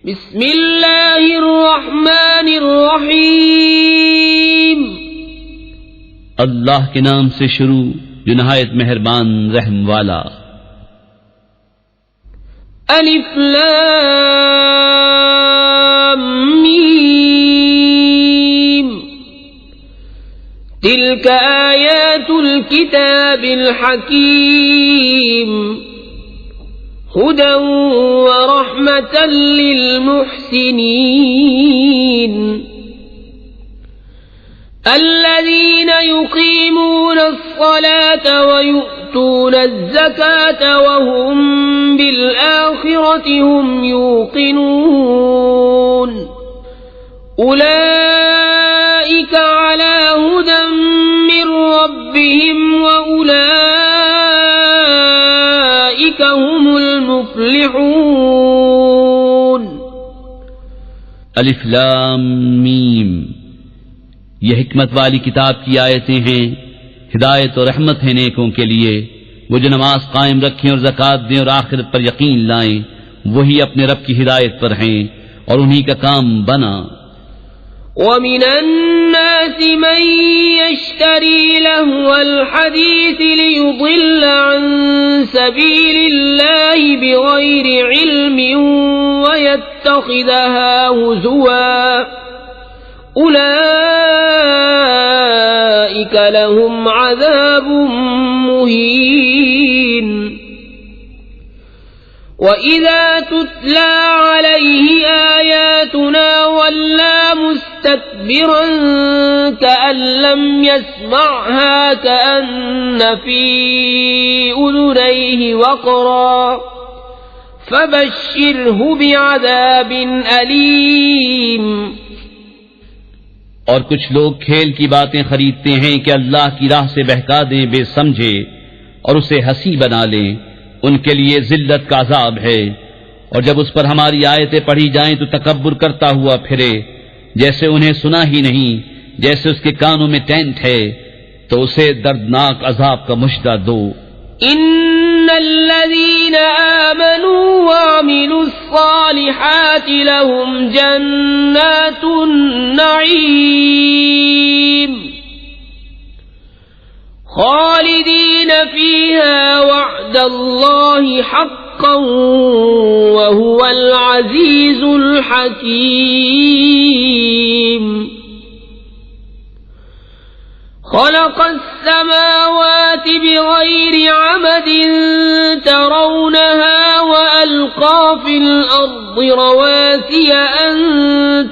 بسم اللہ الرحمن الرحیم اللہ کے نام سے شروع جو نہایت مہربان رحم والا۔ الف لام میم تلک آیات الكتاب الحکیم هدى ورحمة للمحسنين الذين يقيمون الصلاة ويؤتون الزكاة وهم بالآخرة هم يوقنون أولئك على هدى من ربهم وأولئك هم المفلحون۔ الف لام میم، یہ حکمت والی کتاب کی آیتیں ہیں، ہدایت اور رحمت ہے نیکوں کے لیے، وہ جو نماز قائم رکھیں اور زکوٰۃ دیں اور آخرت پر یقین لائیں، وہی اپنے رب کی ہدایت پر ہیں اور انہی کا کام بنا۔ وَمِنَ النَّاسِ مَن يَشْتَرِي لَهْوَ الْحَدِيثِ لِيُضِلَّ عَن سَبِيلِ اللَّهِ بِغَيْرِ عِلْمٍ وَيَتَّخِذَهَا هُزُوًا أُولَئِكَ لَهُمْ عَذَابٌ مُهِينٌ۔ وَإِذَا تُتْلَى عَلَيْهِ آيَاتُنَا وَلَّى مُسْتَكْبِرًا كَأَن لَّمْ يَسْمَعْهَا كَأَنَّ فِي أُذُنَيْهِ وَقْرًا فَبَشِّرْهُ بِعَذَابٍ أَلِيمٍ۔ اور کچھ لوگ کھیل کی باتیں خریدتے ہیں کہ اللہ کی راہ سے بہکا دیں بے سمجھے اور اسے ہنسی بنا لیں، ان کے لیے ذلت کا عذاب ہے، اور جب اس پر ہماری آیتیں پڑھی جائیں تو تکبر کرتا ہوا پھرے، جیسے انہیں سنا ہی نہیں، جیسے اس کے کانوں میں ٹینٹ ہے، تو اسے دردناک عذاب کا مژدہ دو۔ ان الذين آمنوا وعملوا الصالحات لهم جنات النعيم خالدين فيها وعد الله حقا وهو العزيز الحكيم۔ خلق السماوات بغير عمد ترونها وألقى في الأرض رواسي أن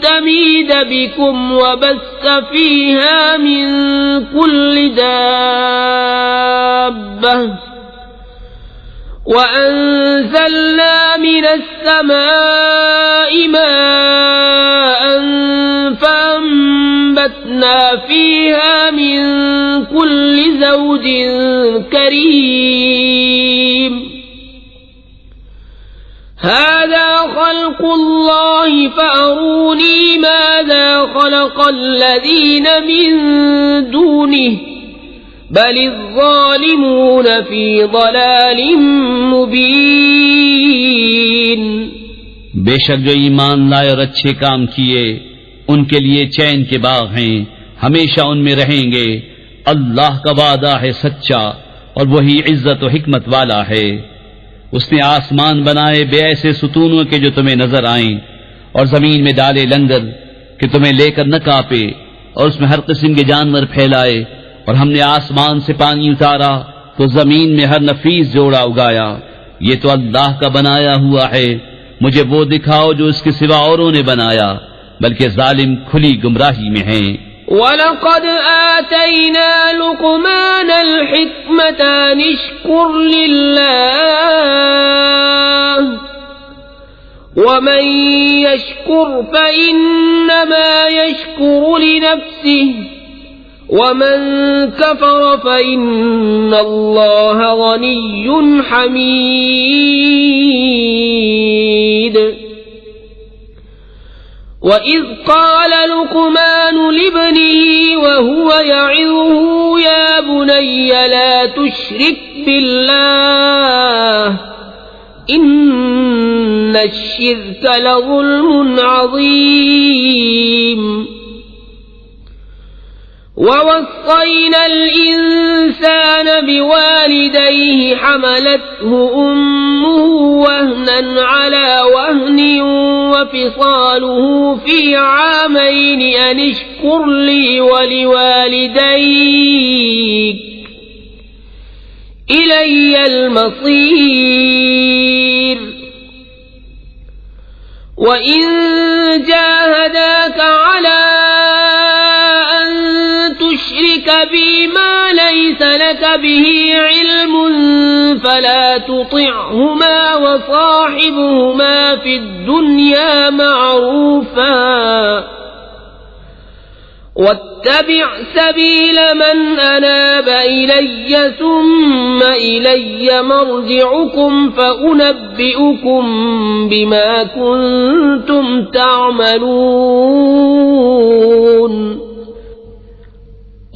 تميد بكم وبث فيها من كل دابة وأنزلنا من السماء ماء فأنبتنا فيها من كل زوج كريم۔ هذا خلق الله فأروني ماذا خلق الذين من دونه بل الظالمون في ضلال مبين۔ بے شک جو ایمان لائے اور اچھے کام کیے ان کے لیے چین کے باغ ہیں، ہمیشہ ان میں رہیں گے۔ اللہ کا وعدہ ہے سچا اور وہی عزت و حکمت والا ہے۔ اس نے آسمان بنائے بے ایسے ستونوں کے جو تمہیں نظر آئیں، اور زمین میں ڈالے لنگر کہ تمہیں لے کر نہ کانپے، اور اس میں ہر قسم کے جانور پھیلائے، اور ہم نے آسمان سے پانی اتارا تو زمین میں ہر نفیس جوڑا اگایا۔ یہ تو اللہ کا بنایا ہوا ہے، مجھے وہ دکھاؤ جو اس کے سوا اوروں نے بنایا، بلکہ ظالم کھلی گمراہی میں ہیں۔ وَلَقَدْ آتَيْنَا لُقْمَانَ الْحِكْمَةَ أَنِ اشْكُرْ لِلَّهِ وَمَن يَشْكُرْ فَإِنَّمَا يَشْكُرُ لِنَفْسِهِ وَمَن كَفَرَ فَإِنَّ اللَّهَ غَنِيٌّ حَمِيدٌ۔ وَإِذْ قَالَ لُقْمَانُ لِابْنِهِ وَهُوَ يَعِظُهُ يَا بُنَيَّ لَا تُشْرِكْ بِاللَّهِ إن الشرك لظلم عظيم ووصينا الإنسان بوالديه حملته أمه وهنا على وهن وفصاله في عامين أن اشكر لي ولوالديك إلي المصير وإن جاهداك على أن تشرك بي ما ليس لك به علم فلا تطعهما وصاحبهما في الدنيا معروفا واتبع سبيل من أناب إلي ثم إلي مرجعكم فأنبئكم بما كنتم تعملون.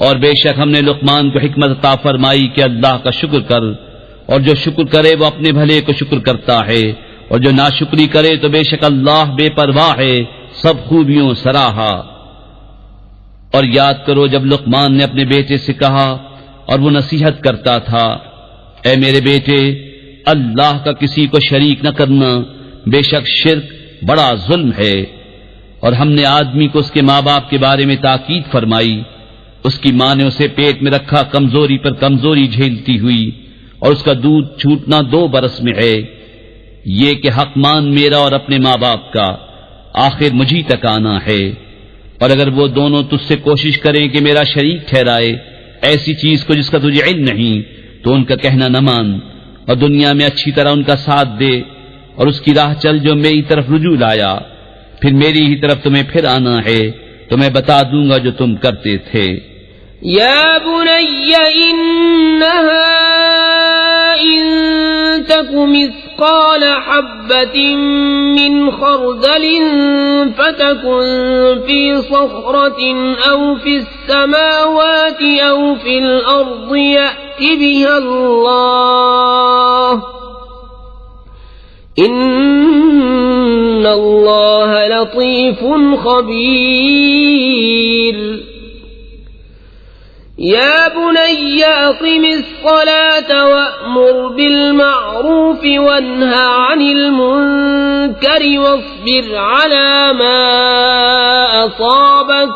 اور بے شک ہم نے لقمان کو حکمت عطا فرمائی کہ اللہ کا شکر کر، اور جو شکر کرے وہ اپنے بھلے کو شکر کرتا ہے، اور جو ناشکری کرے تو بے شک اللہ بے پرواہ ہے، سب خوبیوں سراہا. اور یاد کرو جب لقمان نے اپنے بیٹے سے کہا اور وہ نصیحت کرتا تھا، اے میرے بیٹے، اللہ کا کسی کو شریک نہ کرنا، بے شک شرک بڑا ظلم ہے. اور ہم نے آدمی کو اس کے ماں باپ کے بارے میں تاکید فرمائی. اس کی ماں نے اسے پیٹ میں رکھا کمزوری پر کمزوری جھیلتی ہوئی، اور اس کا دودھ چھوٹنا 2 برس میں ہے. یہ کہ حق مان میرا اور اپنے ماں باپ کا، آخر مجھی تک آنا ہے. اور اگر وہ دونوں تجھ سے کوشش کریں کہ میرا شریک ٹھہرائے ایسی چیز کو جس کا تجھے علم نہیں، تو ان کا کہنا نہ مان، اور دنیا میں اچھی طرح ان کا ساتھ دے، اور اس کی راہ چل جو میری طرف رجوع لایا. پھر میری ہی طرف تمہیں پھر آنا ہے تو میں بتا دوں گا جو تم کرتے تھے. يا بني إنها إن تك مثقال حبة من خردل فتكن في صخرة أو في السماوات أو في الأرض يأت بها الله إن الله لطيف خبير. يا بني أقم الصلاة وأمر بالمعروف وانه عن المنكر واصبر على ما أصابك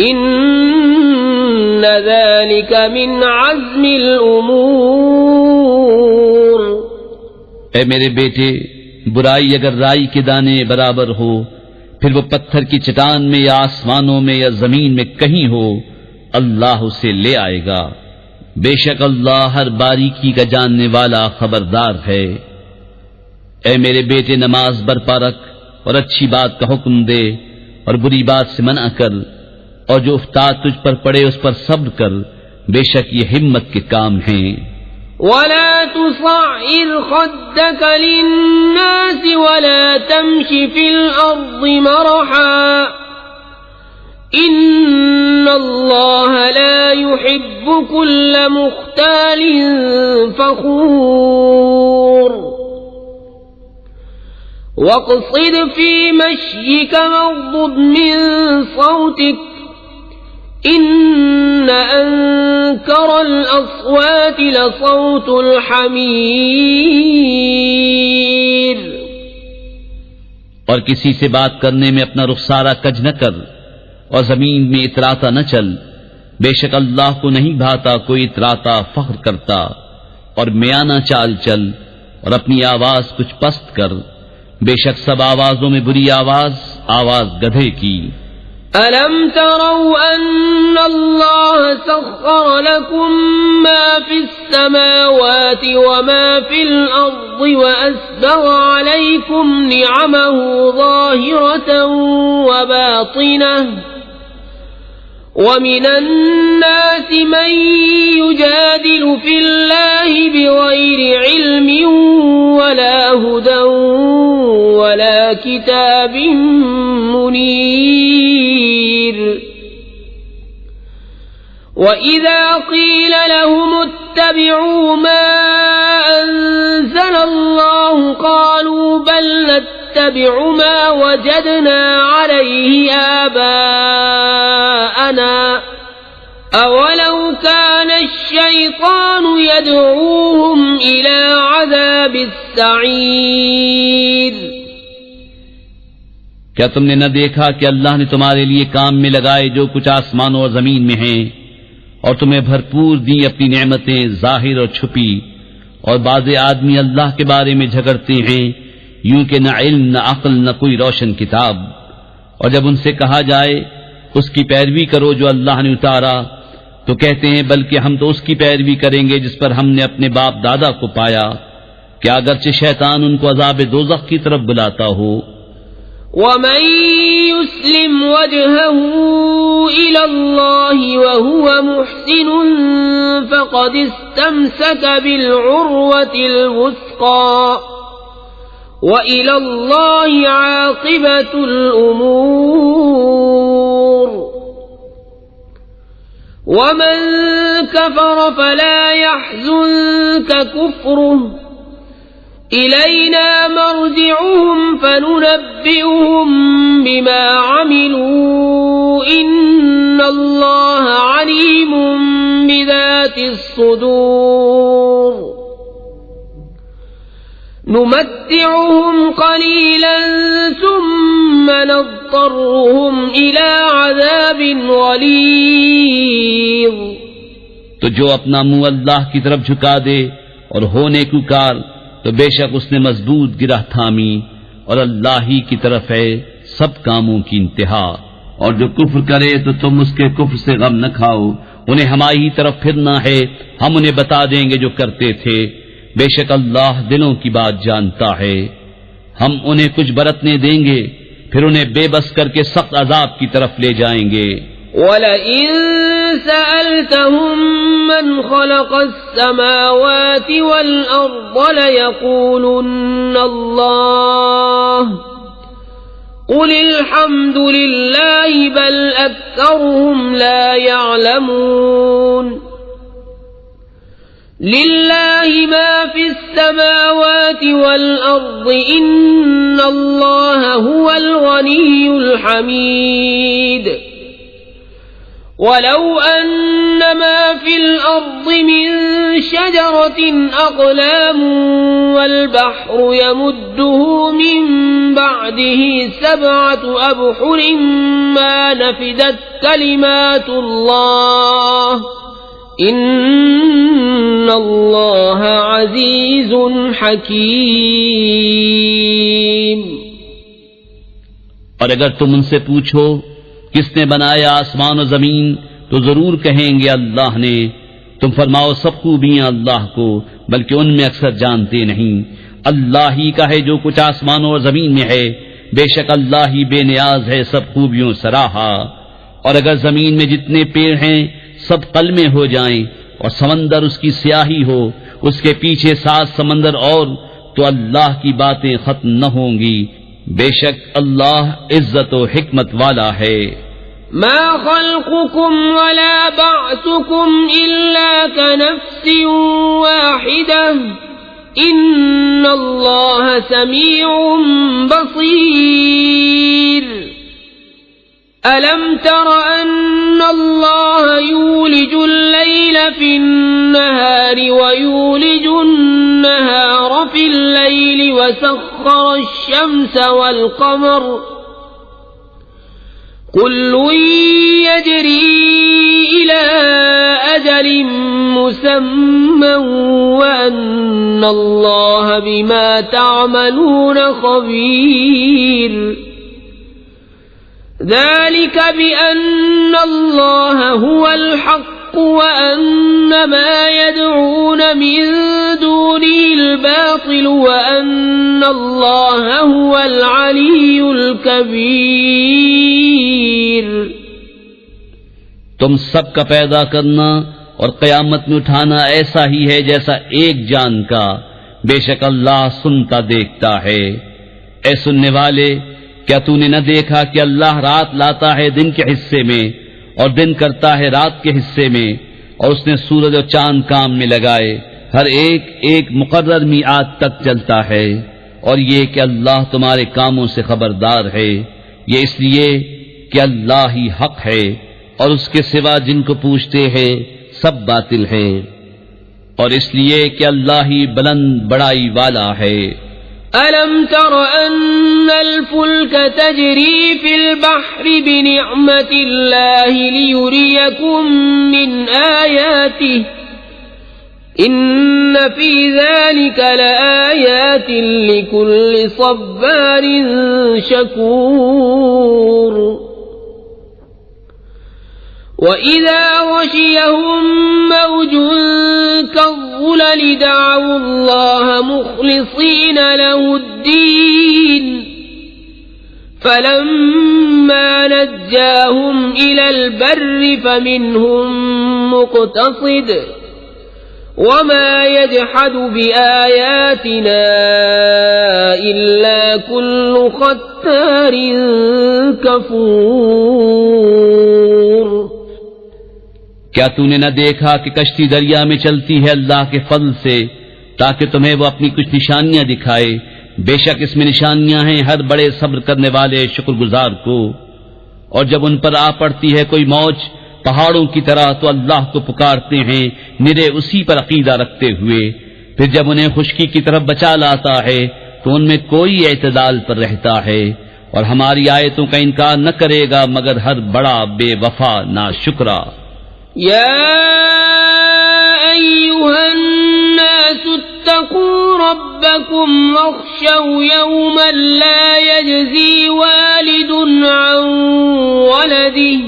إن ذلك من عزم الأمور. اے میرے بیٹے، برائی اگر رائی کے دانے برابر ہو، پھر وہ پتھر کی چٹان میں یا آسمانوں میں یا زمین میں کہیں ہو، اللہ اسے لے آئے گا. بے شک اللہ ہر باریکی کا جاننے والا خبردار ہے. اے میرے بیٹے، نماز برپا رکھ اور اچھی بات کا حکم دے اور بری بات سے منع کر، اور جو افتاد تجھ پر پڑے اس پر صبر کر، بے شک یہ ہمت کے کام ہیں. ولا تصعر خدك للناس ولا تمش في الأرض مرحا إن الله لا يحب كل مختال فخور. واقصد في مشيك واغضض من صوتك إن أنكر الأصوات لصوت الحمير. اور کسی سے بات کرنے میں اپنا رخسارہ کج نہ کر اور زمین میں اتراتا نہ چل، بے شک اللہ کو نہیں بھاتا کوئی اتراتا فخر کرتا. اور میانہ چال چل اور اپنی آواز کچھ پست کر، بے شک سب آوازوں میں بری آواز گدھے کی. أَلَمْ تَرَوْا أَنَّ اللَّهَ سَخَّرَ لَكُم مَّا فِي السَّمَاوَاتِ وَمَا فِي الْأَرْضِ وَأَسْبَغَ عَلَيْكُمْ نِعَمَهُ ظَاهِرَةً وَبَاطِنَةً وَمِنَ النَّاسِ مَن يُجَادِلُ فِي اللَّهِ بِغَيْرِ عِلْمٍ وَلَا هُدًى وَلَا كِتَابٍ مُنِيرٍ. وَإِذَا قِيلَ لَهُمُ اتَّبِعُوا مَا أَنزَلَ اللَّهُ قَالُوا بَلْ نَتَّبِعُ مَا وَجَدْنَا عَلَيْهِ آبَاءَنَا أَوَلَوْ كَانَ الشَّيْطَانُ يَدْعُوهُمْ إِلَى عَذَابِ السَّعِيرِ۔ کیا تم نے نہ دیکھا کہ اللہ نے تمہارے لیے کام میں لگائے جو کچھ آسمانوں اور زمین میں ہیں، اور تمہیں بھرپور دی اپنی نعمتیں ظاہر اور چھپی، اور بعض آدمی اللہ کے بارے میں جھگڑتے ہیں یوں کہ نہ علم نہ عقل نہ کوئی روشن کتاب، اور جب ان سے کہا جائے اس کی پیروی کرو جو اللہ نے اتارا تو کہتے ہیں بلکہ ہم تو اس کی پیروی کریں گے جس پر ہم نے اپنے باپ دادا کو پایا، کیا اگرچہ شیطان ان کو عذاب دوزخ کی طرف بلاتا ہو۔ وَمَن يُسْلِمْ وَجْهَهُ إِلَى اللَّهِ وَهُوَ مُحْسِنٌ فَقَدِ اسْتَمْسَكَ بِالْعُرْوَةِ الْوُثْقَى وَإِلَى اللَّهِ عَاقِبَةُ الْأُمُورِ وَمَن كَفَرَ فَلَا يَحْزُنكَ كُفْرُهُ إِلَيْنَا مَرْجِعُهُمْ فَنُنَبِّئُهُم بِمَا عَمِلُوا إِنَّ اللَّهَ عَلِيمٌ بِذَاتِ الصُّدُورِ نُمَتِّعُهُمْ قَلِيلًا ثُمَّ نَضْطَرُّهُمْ إِلَى عَذَابٍ غَلِيظٍ۔ تو جو اپنا منہ اللہ کی طرف جھکا دے اور ہونے کو کار تو بے شک اس نے مضبوط گرہ تھامی، اور اللہ ہی کی طرف ہے سب کاموں کی انتہا۔ اور جو کفر کرے تو تم اس کے کفر سے غم نہ کھاؤ، انہیں ہماری طرف پھرنا ہے، ہم انہیں بتا دیں گے جو کرتے تھے، بے شک اللہ دلوں کی بات جانتا ہے۔ ہم انہیں کچھ برتنے دیں گے، پھر انہیں بے بس کر کے سخت عذاب کی طرف لے جائیں گے۔ وَلَئِن سَأَلْتَهُم مَّنْ خَلَقَ السَّمَاوَاتِ وَالْأَرْضَ لَيَقُولُنَّ اللَّهُ قُلِ الْحَمْدُ لِلَّهِ بَلْ أَكْثَرُهُمْ لَا يَعْلَمُونَ لِلَّهِ مَا فِي السَّمَاوَاتِ وَالْأَرْضِ إِنَّ اللَّهَ هُوَ الْغَنِيُّ الْحَمِيدُ وَلَوْ أَنَّ مَا فِي الْأَرْضِ مِن شَجَرَةٍ أَقْلَامٌ وَالْبَحْرُ يَمُدُّهُ مِن بَعْدِهِ 7 أَبْحُرٍ مَّا نَفِدَتْ كَلِمَاتُ اللَّهِ إِنَّ اللَّهَ عَزِيزٌ حَكِيمٌ۔ اور اگر تم ان سے پوچھو کس نے بنایا آسمان و زمین تو ضرور کہیں گے اللہ نے، تم فرماؤ سب خوبیاں اللہ کو، بلکہ ان میں اکثر جانتے نہیں۔ اللہ ہی کا ہے جو کچھ آسمانوں اور زمین میں ہے، بے شک اللہ ہی بے نیاز ہے سب خوبیوں سراہا۔ اور اگر زمین میں جتنے پیڑ ہیں سب قلمیں ہو جائیں اور سمندر اس کی سیاہی ہو، اس کے پیچھے 7 سمندر اور، تو اللہ کی باتیں ختم نہ ہوں گی، بے شک اللہ عزت و حکمت والا ہے۔ ما خلقكم ولا بعثكم إلا كنفس واحدة إن الله سميع بصير ألم تر أن الله يولج الليل في النهار ويولج النهار في الليل وسخر الشمس والقمر كل يجري إلى أجل مسمى وأن الله بما تعملون خبير ذلك بأن الله هو الحق وأن ما يدعون من دونه الباطل وأن الله هو العلي الكبير۔ تم سب کا پیدا کرنا اور قیامت میں اٹھانا ایسا ہی ہے جیسا ایک جان کا، بے شک اللہ سنتا دیکھتا ہے۔ اے سننے والے، کیا تو نے نہ دیکھا کہ اللہ رات لاتا ہے دن کے حصے میں اور دن کرتا ہے رات کے حصے میں، اور اس نے سورج اور چاند کام میں لگائے، ہر ایک ایک مقرر میعاد تک چلتا ہے، اور یہ کہ اللہ تمہارے کاموں سے خبردار ہے، یہ اس لیے کہ اللہ ہی حق ہے، اور اس کے سوا جن کو پوچھتے ہیں سب باطل ہے، اور اس لیے کہ اللہ ہی بلند بڑائی والا ہے۔ أَلَمْ تَرَ أَنَّ الْفُلْكَ تَجْرِي فِي الْبَحْرِ بِنِعْمَةِ اللَّهِ لِيُرِيَكُم مِّنْ آيَاتِهِ إِنَّ فِي ذَلِكَ لَآيَاتٍ لِكُلِّ صَبَّارٍ شَكُورٍ وَإِذَا غَشِيَهُم مَّوْجٌ كَالظُّلَلِ دَعَوُا اللَّهَ مُخْلِصِينَ لَهُ الدِّينَ فَلَمَّا نَجَّاهُمْ إِلَى الْبَرِّ فَمِنْهُم مُّقْتَصِدٌ وَمَا يَجْحَدُ بِآيَاتِنَا إِلَّا كُلُّ خَتَّارٍ كَفُورٍ۔ کیا تو نے نہ دیکھا کہ کشتی دریا میں چلتی ہے اللہ کے فضل سے، تاکہ تمہیں وہ اپنی کچھ نشانیاں دکھائے؟ بے شک اس میں نشانیاں ہیں ہر بڑے صبر کرنے والے شکر گزار کو۔ اور جب ان پر آ پڑتی ہے کوئی موج پہاڑوں کی طرح تو اللہ کو پکارتے ہیں نرے اسی پر عقیدہ رکھتے ہوئے، پھر جب انہیں خشکی کی طرف بچا لاتا ہے تو ان میں کوئی اعتدال پر رہتا ہے، اور ہماری آیتوں کا انکار نہ کرے گا مگر ہر بڑا بے وفا ناشکرا۔ يا أيها الناس اتقوا ربكم واخشوا يوما لا يجزي والد عن ولده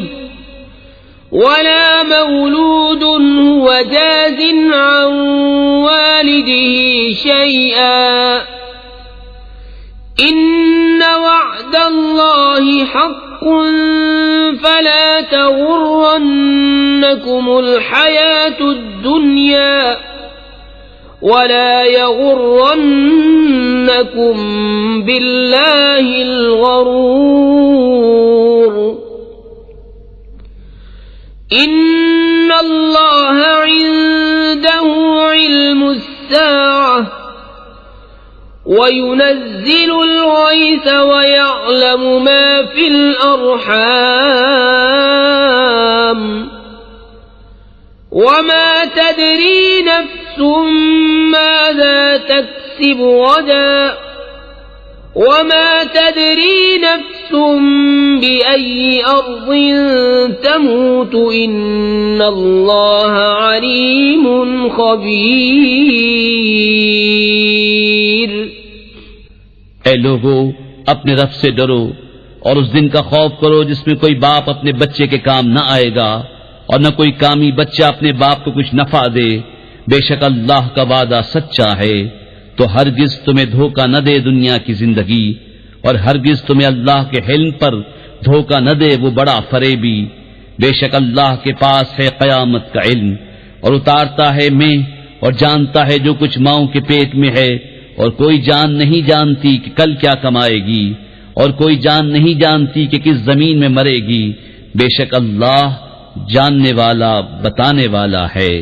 ولا مولود هو جاز عن والده شيئا إن وعد الله حق فلا تغرنكم الحياة الدنيا ولا يغرنكم بالله الغرور إن الله عنده علم الساعة وينزل الغيث ويعلم ما في الأرحام وما تدري نفس ماذا تكسب غدا وما تدري نفس بأي أرض تموت إن الله عليم خبير۔ اے لوگو، اپنے رب سے ڈرو اور اس دن کا خوف کرو جس میں کوئی باپ اپنے بچے کے کام نہ آئے گا اور نہ کوئی کامی بچہ اپنے باپ کو کچھ نفع دے۔ بے شک اللہ کا وعدہ سچا ہے، تو ہرگز تمہیں دھوکہ نہ دے دنیا کی زندگی، اور ہرگز تمہیں اللہ کے حلم پر دھوکہ نہ دے وہ بڑا فریبی۔ بے شک اللہ کے پاس ہے قیامت کا علم، اور اتارتا ہے میں اور جانتا ہے جو کچھ ماؤں کے پیٹ میں ہے، اور کوئی جان نہیں جانتی کہ کل کیا کمائے گی، اور کوئی جان نہیں جانتی کہ کس زمین میں مرے گی۔ بے شک اللہ جاننے والا بتانے والا ہے۔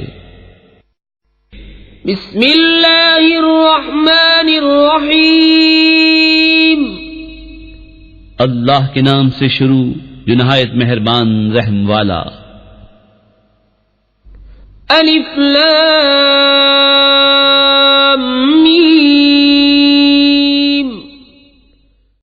بسم اللہ الرحمن الرحیم۔ اللہ کے نام سے شروع جو نہایت مہربان رحم والا۔ الف لام